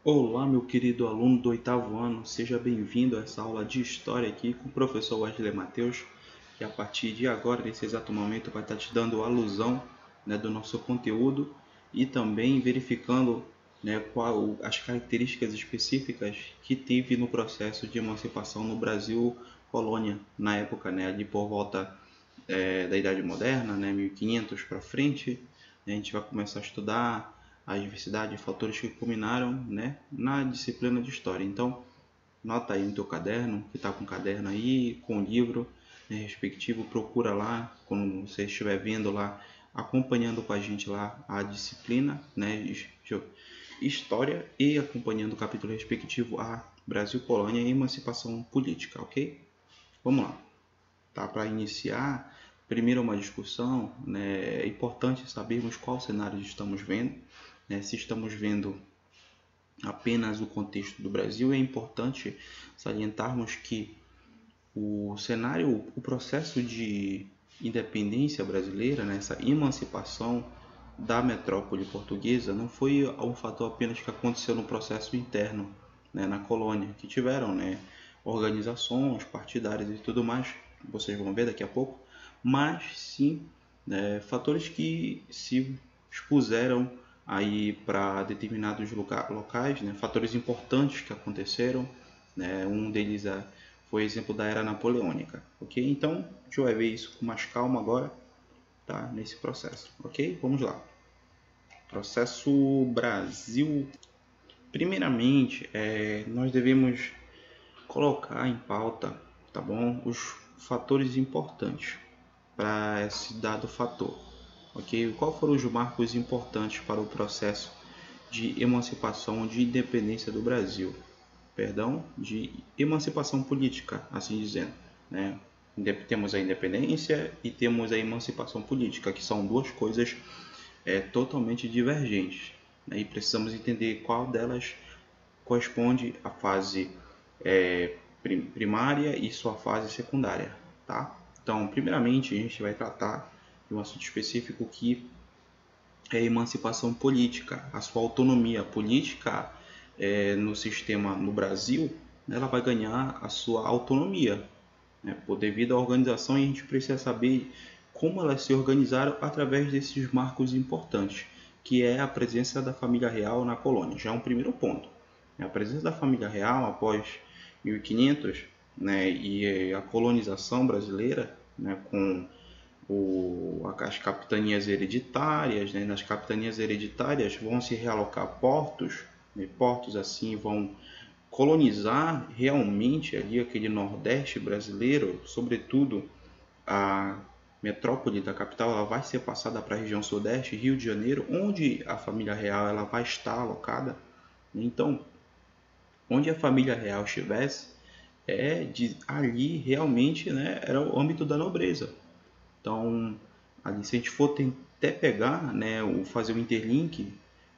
Olá, meu querido aluno do oitavo ano, seja bem-vindo a essa aula de História aqui com o professor Wesley Matheus, que a partir de agora, nesse exato momento, vai estar te dando alusão, do nosso conteúdo e também verificando, qual as características específicas que teve no processo de emancipação no Brasil colônia, na época, ali por volta da Idade Moderna, 1500 para frente. A gente vai começar a estudar a diversidade de fatores que culminaram, na disciplina de História. Então, nota aí no teu caderno, que está com o caderno aí, com o livro, respectivo, procura lá, quando você estiver vendo lá, acompanhando com a gente lá a disciplina, História, e acompanhando o capítulo respectivo a Brasil, Colônia e Emancipação Política, ok? Vamos lá. Tá? Para iniciar, primeiro uma discussão, é importante sabermos qual cenário estamos vendo, se estamos vendo apenas o contexto do Brasil. É importante salientarmos que o cenário, o processo de independência brasileira, essa emancipação da metrópole portuguesa, não foi um fator apenas que aconteceu no processo interno, na colônia, que tiveram, organizações partidárias e tudo mais, vocês vão ver daqui a pouco, mas sim, fatores que se expuseram aí para determinados locais, fatores importantes que aconteceram, um deles foi exemplo da era napoleônica, ok? Então, a gente vai ver isso com mais calma agora, tá? Nesse processo, ok? Vamos lá. Processo Brasil. Primeiramente, nós devemos colocar em pauta, tá bom? Os fatores importantes para esse dado fator, ok? Qual foram os marcos importantes para o processo de emancipação, de independência do Brasil? Perdão, de emancipação política, assim dizendo, né? Temos a independência e temos a emancipação política, que são duas coisas totalmente divergentes, né? E precisamos entender qual delas corresponde à fase primária e sua fase secundária, tá? Então, primeiramente, a gente vai tratar de um assunto específico que é a emancipação política, a sua autonomia política no sistema no Brasil, ela vai ganhar a sua autonomia, devido à organização, e a gente precisa saber como elas se organizaram através desses marcos importantes, que é a presença da família real na colônia. Já é um primeiro ponto. A presença da família real após 1500, e a colonização brasileira, com as capitanias hereditárias, nas capitanias hereditárias vão se realocar portos, portos assim vão colonizar realmente ali aquele Nordeste brasileiro, sobretudo a metrópole da capital, ela vai ser passada para a região Sudeste, Rio de Janeiro, onde a família real ela vai estar alocada. Então, onde a família real estivesse, ali realmente, era o âmbito da nobreza. Então, ali, se a gente for até pegar, fazer o interlink,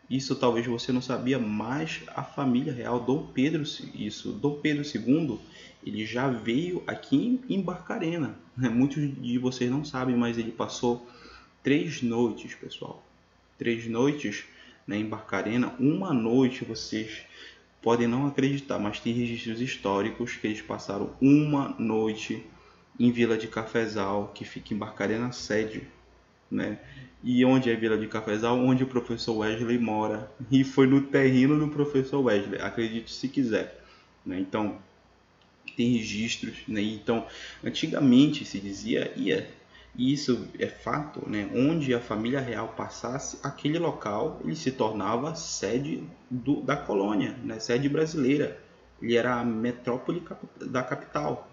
isso talvez você não sabia, mas a família real, Dom Pedro II, ele já veio aqui em Barcarena. Muitos de vocês não sabem, mas ele passou 3 noites, pessoal. 3 noites, em Barcarena. Uma noite, vocês podem não acreditar, mas tem registros históricos que eles passaram uma noite em Vila de Cafezal, que fica em Barcarena sede, né? E onde é Vila de Cafezal? Onde o professor Wesley mora. E foi no terreno do professor Wesley, acredite se quiser, né? Então, tem registros, né? Então, antigamente se dizia, e isso é fato, né? Onde a família real passasse, aquele local ele se tornava sede da colônia, né? Sede brasileira. Ele era a metrópole da capital,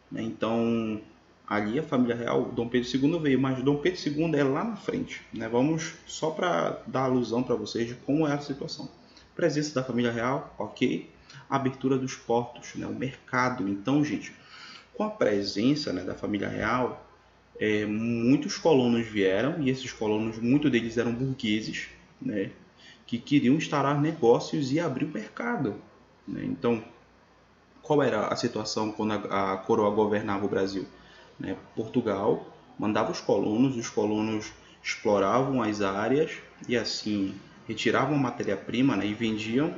né? Então, ali a família real, Dom Pedro II veio, mas Dom Pedro II é lá na frente, né? Vamos só para dar alusão para vocês de como é a situação. Presença da família real, ok. Abertura dos portos, o mercado. Então, gente, com a presença, da família real, muitos colonos vieram, e esses colonos, muitos deles eram burgueses, né, que queriam instaurar negócios e abrir o mercado, né? Então, qual era a situação quando a coroa governava o Brasil? Portugal mandava os colonos exploravam as áreas e assim retiravam a matéria-prima, e vendiam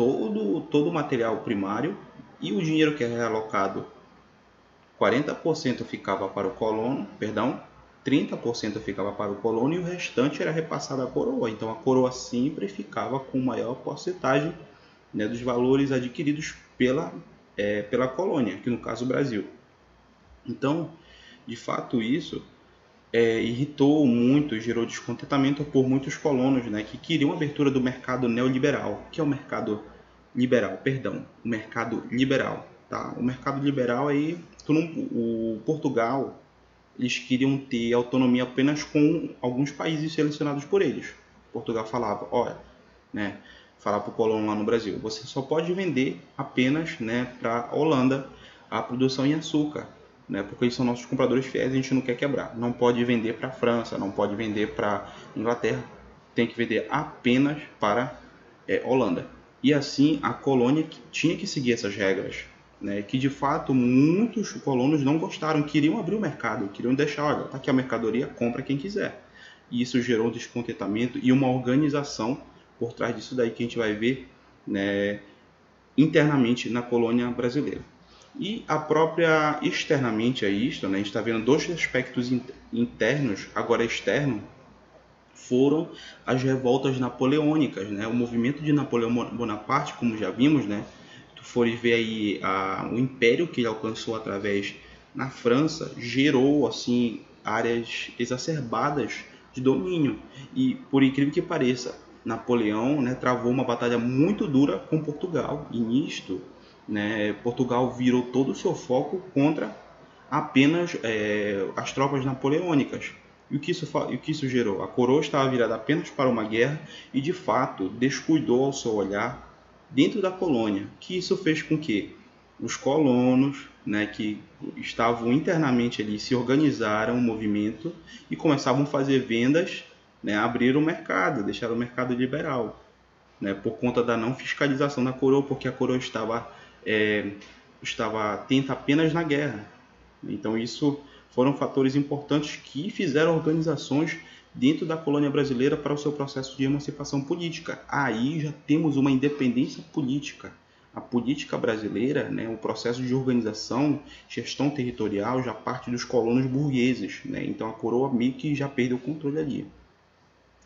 todo o material primário, e o dinheiro que é realocado, 40% ficava para o colono, perdão, 30% ficava para o colono e o restante era repassado à coroa. Então a coroa sempre ficava com maior porcentagem, né, dos valores adquiridos pela colônia, que no caso o Brasil. Então, de fato, isso irritou muito e gerou descontentamento por muitos colonos, né, que queriam a abertura do mercado neoliberal. O que é o mercado liberal? Perdão, o mercado liberal. Tá? O mercado liberal aí, o Portugal, eles queriam ter autonomia apenas com alguns países selecionados por eles. Portugal falava, olha, né, falar para o colono lá no Brasil, você só pode vender apenas, né, para a Holanda a produção em açúcar, né, porque eles são nossos compradores fiéis e a gente não quer quebrar. Não pode vender para a França, não pode vender para a Inglaterra, tem que vender apenas para Holanda. E assim a colônia tinha que seguir essas regras, né, que de fato muitos colonos não gostaram, queriam abrir o mercado, queriam deixar, olha, tá aqui a mercadoria, compra quem quiser. E isso gerou um descontentamento e uma organização por trás disso daí que a gente vai ver, né, internamente na colônia brasileira. E a própria externamente a isto, né, a gente está vendo dois aspectos internos, agora externo, foram as revoltas napoleônicas, né? O movimento de Napoleão Bonaparte, como já vimos, né? Tu fores ver aí o império que ele alcançou através na França, gerou assim áreas exacerbadas de domínio. E por incrível que pareça, Napoleão, né, travou uma batalha muito dura com Portugal. E nisto, né, Portugal virou todo o seu foco contra apenas as tropas napoleônicas. E o que isso gerou? A coroa estava virada apenas para uma guerra e, de fato, descuidou ao seu olhar dentro da colônia, que isso fez com que os colonos, né, que estavam internamente ali, se organizaram um movimento e começavam a fazer vendas, né, abrir o mercado, deixar o mercado liberal, né, por conta da não fiscalização da coroa, porque a coroa estava atenta apenas na guerra. Então isso foram fatores importantes que fizeram organizações dentro da colônia brasileira para o seu processo de emancipação política. Aí já temos uma independência política. A política brasileira, né, o processo de organização, gestão territorial, já parte dos colonos burgueses, né? Então a coroa meio que já perdeu o controle ali.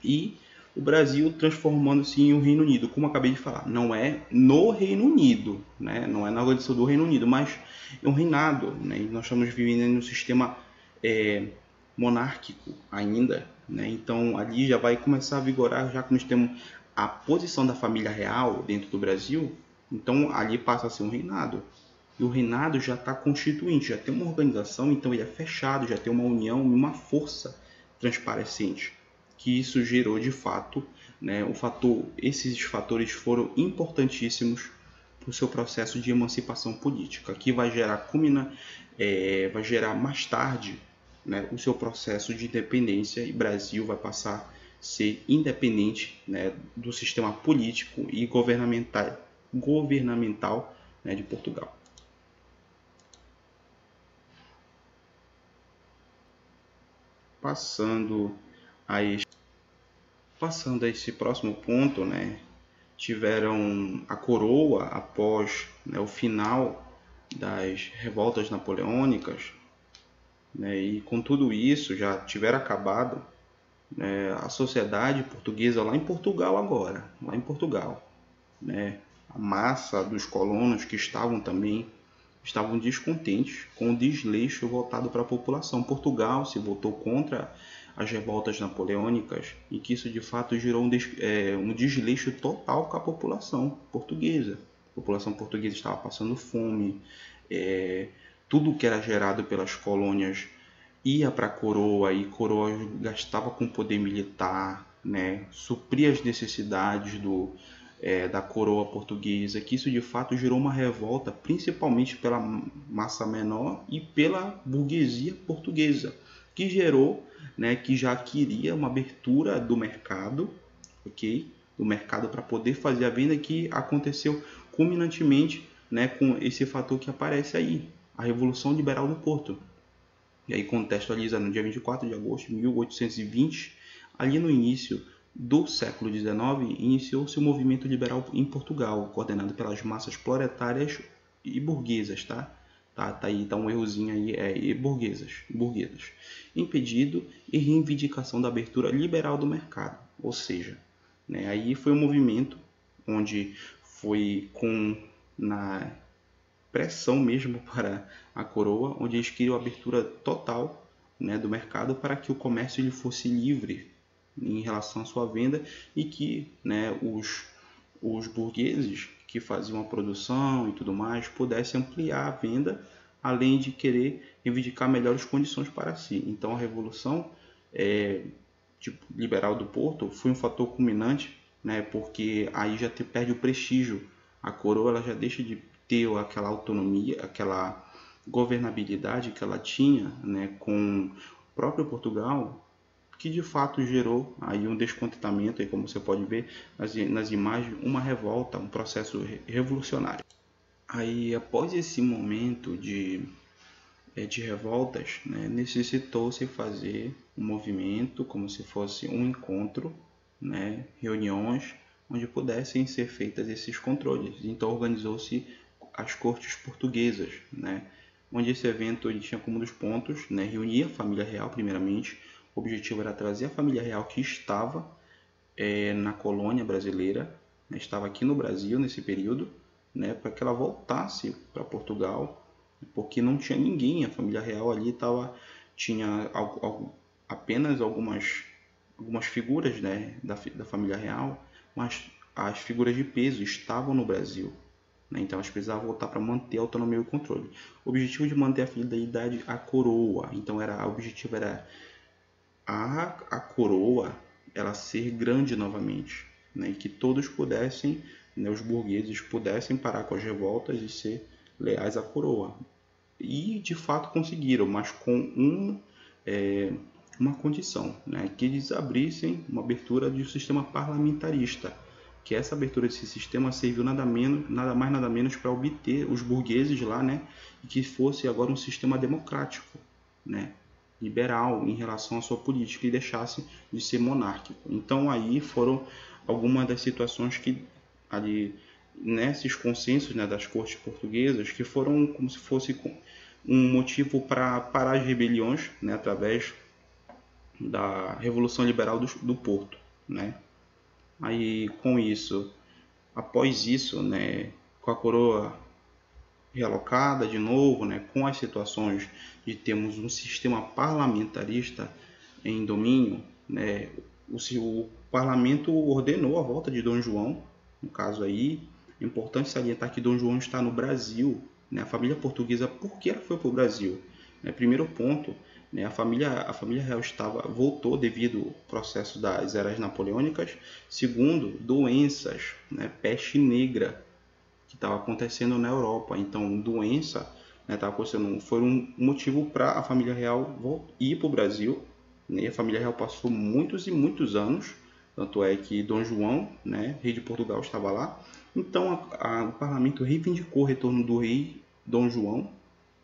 E o Brasil transformando-se em um Reino Unido, como eu acabei de falar, não é no Reino Unido, né? Não é na organização do Reino Unido, mas é um reinado, né? E nós estamos vivendo no sistema monárquico ainda, né? Então ali já vai começar a vigorar, já que nós temos a posição da família real dentro do Brasil, então ali passa a ser um reinado. E o reinado já está constituinte, já tem uma organização, então ele é fechado, já tem uma união, uma força transparecente. Que isso gerou de fato, né, esses fatores foram importantíssimos para o seu processo de emancipação política, que vai gerar mais tarde, né, o seu processo de independência, e o Brasil vai passar a ser independente, né, do sistema político e governamental, né, de Portugal. Passando a esse próximo ponto, né, tiveram a coroa após, né, o final das revoltas napoleônicas, né, e com tudo isso já tiver acabado, né, a sociedade portuguesa lá em Portugal agora, lá em Portugal, né, a massa dos colonos que estavam descontentes com o desleixo voltado para a população. Portugal se voltou contra as revoltas napoleônicas e que isso de fato gerou um desleixo total com a população portuguesa. A população portuguesa estava passando fome, tudo que era gerado pelas colônias ia para a coroa e coroa gastava com poder militar, né, supria as necessidades da coroa portuguesa, que isso de fato gerou uma revolta, principalmente pela massa menor e pela burguesia portuguesa, que gerou, né, que já queria uma abertura do mercado, ok? Do mercado para poder fazer a venda, que aconteceu culminantemente, né, com esse fator que aparece aí, a Revolução Liberal do Porto. E aí contextualiza no dia 24 de agosto de 1820, ali no início do século XIX, iniciou-se o movimento liberal em Portugal, coordenado pelas massas proletárias e burguesas, tá? Tá aí, tá um errozinho aí, e burguesas, impedido e reivindicação da abertura liberal do mercado, ou seja, né, aí foi um movimento onde foi na pressão mesmo para a coroa, onde eles queriam a abertura total, né, do mercado para que o comércio ele fosse livre em relação à sua venda e que, né, os burgueses que faziam a produção e tudo mais pudessem ampliar a venda, além de querer reivindicar melhores condições para si. Então a Revolução liberal do Porto foi um fator culminante, né, porque aí já perde o prestígio. A coroa ela já deixa de ter aquela autonomia, aquela governabilidade que ela tinha, né, com o próprio Portugal, que de fato gerou aí um descontentamento, aí como você pode ver nas imagens, uma revolta, um processo revolucionário. Aí após esse momento de revoltas, né, necessitou-se fazer um movimento como se fosse um encontro, né, reuniões onde pudessem ser feitas esses controles. Então organizou-se as cortes portuguesas, né, onde esse evento ele tinha como um dos pontos, né, reunir a família real primeiramente. O objetivo era trazer a família real que estava na colônia brasileira, né, estava aqui no Brasil nesse período, né, para que ela voltasse para Portugal, porque não tinha ninguém, a família real ali tinha apenas algumas figuras, né, da família real, mas as figuras de peso estavam no Brasil, né, então elas precisavam voltar para manter a autonomia e o controle. O objetivo de manter a fidelidade à coroa, então o objetivo era a coroa ela ser grande novamente, né, e que todos pudessem, né, os burgueses pudessem parar com as revoltas e ser leais à coroa. E de fato conseguiram, mas com uma condição, né, que eles abrissem uma abertura de um sistema parlamentarista, que essa abertura desse sistema serviu nada mais nada menos para obter os burgueses lá, né, e que fosse agora um sistema democrático, né, liberal em relação à sua política e deixasse de ser monárquico. Então aí foram algumas das situações que ali nesses consensos, né, das cortes portuguesas, que foram como se fosse um motivo para parar as rebeliões, né, através da Revolução Liberal do Porto, né. Aí com isso, após isso, né, com a coroa realocada de novo, né, com as situações de termos um sistema parlamentarista em domínio, né, o parlamento ordenou a volta de Dom João. No caso aí, é importante salientar que Dom João está no Brasil, né, a família portuguesa, por que ela foi para o Brasil? Primeiro ponto, né, a família real voltou devido ao processo das eras napoleônicas. Segundo, doenças, né, peste negra, que estava acontecendo na Europa. Então, doença, né, acontecendo, foi um motivo para a família real ir para o Brasil, né? A família real passou muitos e muitos anos, tanto é que Dom João, né, rei de Portugal, estava lá. Então, o parlamento reivindicou o retorno do rei Dom João,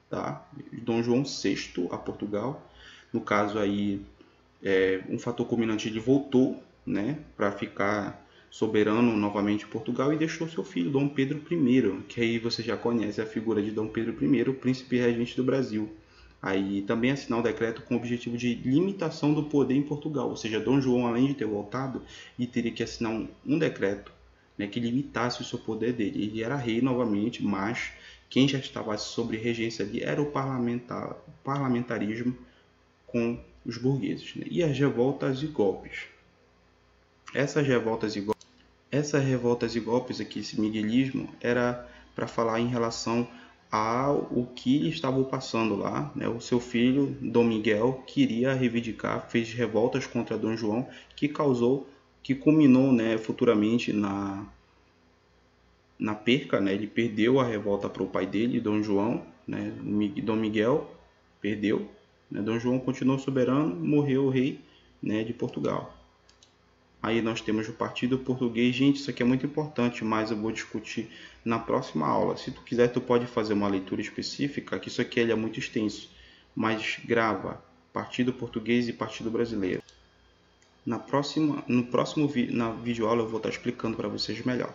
tá? Dom João VI a Portugal. No caso aí, um fator culminante, ele voltou, né, para ficar soberano novamente em Portugal e deixou seu filho, Dom Pedro I, que aí você já conhece a figura de Dom Pedro I, o príncipe regente do Brasil. Aí também assinar um decreto com o objetivo de limitação do poder em Portugal, ou seja, Dom João, além de ter voltado, ele teria que assinar um decreto, né, que limitasse o seu poder dele. Ele era rei novamente, mas quem já estava sob regência ali era o parlamentarismo com os burgueses, né? E as revoltas e golpes. Essas revoltas e golpes aqui, esse miguelismo, era para falar em relação ao que ele estava passando lá, né? O seu filho, Dom Miguel, queria reivindicar, fez revoltas contra Dom João, que culminou, né, futuramente na perca, né? Ele perdeu a revolta para o pai dele, Dom João, né? Dom Miguel perdeu, né? Dom João continuou soberano, morreu o rei, né, de Portugal. Aí nós temos o Partido Português. Gente, isso aqui é muito importante, mas eu vou discutir na próxima aula. Se tu quiser, tu pode fazer uma leitura específica, que isso aqui ele é muito extenso. Mas grava Partido Português e Partido Brasileiro. Na videoaula eu vou estar explicando para vocês melhor.